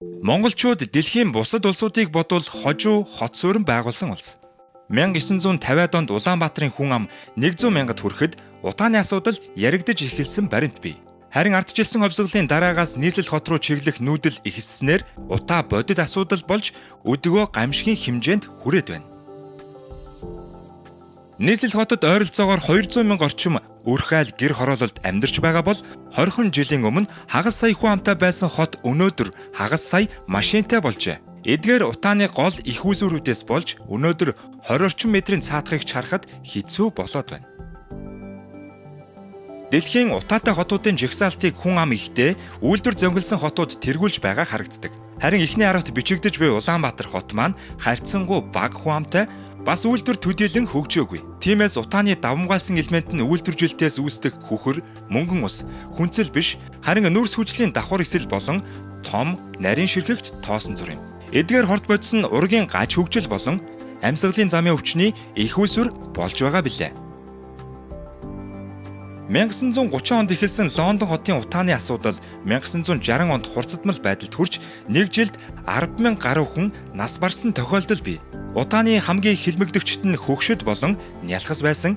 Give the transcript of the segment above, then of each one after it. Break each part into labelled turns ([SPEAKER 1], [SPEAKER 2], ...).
[SPEAKER 1] Монголчууд дэлхийн бусад улсуудыг бодвол хожуу, хот суурин байгуулсан улс. 1950-ад онд Улаанбаатарын хүн ам 100 мянгад хүрэхэд утааны асуудал яригдж эхэлсэн баримт бий. Харин ардчилсан хувьсгалын дараагаас нийслэл хот руу чиглэх нүүдэл ихсснээр утаа бодит асуудал болж өдгөө гамшигын хэмжээнд хүрээд байна. Нийслэл хотод ойролцоогоор 200 мянга орчим өрх айл гэр хороололд амьдарч байгаа бол 20 жилийн өмнө хагас сая хүн амтай байсан хот өнөөдөр хагас сая машинтай болжээ. Эдгээр утааны гол их үүсвэрүүдээс болж өнөөдөр 20 орчим метрийн цаатахыг чарахад хэцүү болоод байна. Дэлхийн утаатай хотуудын жагсаалтыг хүн ам ихтэй үйлдвэр зөнгөлсөн хотууд тэргүүлж байгаа харагддаг. Харин эхний аравт бичигдэж буй Улаанбаатар хот маань харьцангуй бага хүн амтай бас үйлдвэр төдийлөн хөгжөөгүй. Тиймээс утааны давмгаалсан элемент нь үйлдвэржилтээс үүсдэг хүхэр, мөнгөн ус, хүнцэл биш, харин нүүрс хүчлийн давхар эсэл болон том, нарийн ширхэгт тоосон зур юм. Эдгээр хорт бодис нь ургийн гач хөгжил болон амьсгалын замын өвчний их үүсвэр болж байгаа билээ. 1930 онд эхэлсэн Лондон хотын утааны асуудал 1960 онд хурцдмал байдалд хүрч нэг жилд 10,000 гаруй хүн нас барсан тохиолдол бий. Утааны хамгийн хилмигдэгчд нь хөгшөд болон нялхас байсан.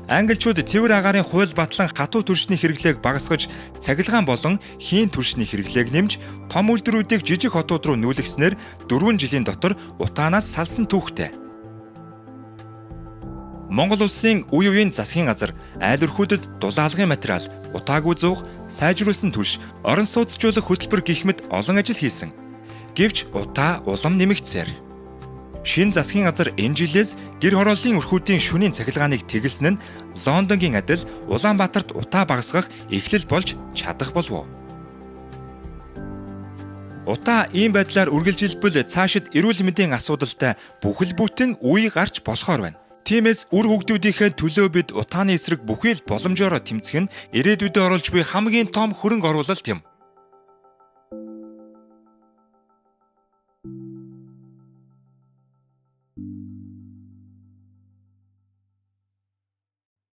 [SPEAKER 1] Англичууд цэвэр агаарын хууль батлан хатуу түлшний хэрэглээг багасгаж цахилгаан болон хийн түлшний хэрэглээг нэмж том үйлдвэрүүдийг жижиг хотууд руу нүүлгэснээр 4 жилийн дотор утаанаас салсан түүхтэй. Монгол улсын үе үеийн засгийн газар айл өрхүүдэд дулаалгын материал, утаагүй зуух, сайжруулсан түлш, орон сууцжуулах хөтөлбөр гэх мэт олон ажил хийсэн. Гэвч утаа улам нэмэгдсээр. Шинэ засгийн газар энэ жилээс гэр хорооллын өрхүүдийн шөнийн цахилгааныг тэгэлсэн нь Лондонгийн адил Улаанбаатарт утаа багасгах эхлэл болж чадах болов. Утаа ийм байдлаар үргэлжилбэл цаашид эрүүл мэндийн асуудалтай бүхэл бүтэн үе гарч болохоор байна. Тиймээс үр хөгдүүдийнхээ төлөө бид утааны эсрэг бүхий л боломжоор тэмцэх нь ирээдүйдээ оролж буй хамгийн том хөрөнгө оруулалт юм.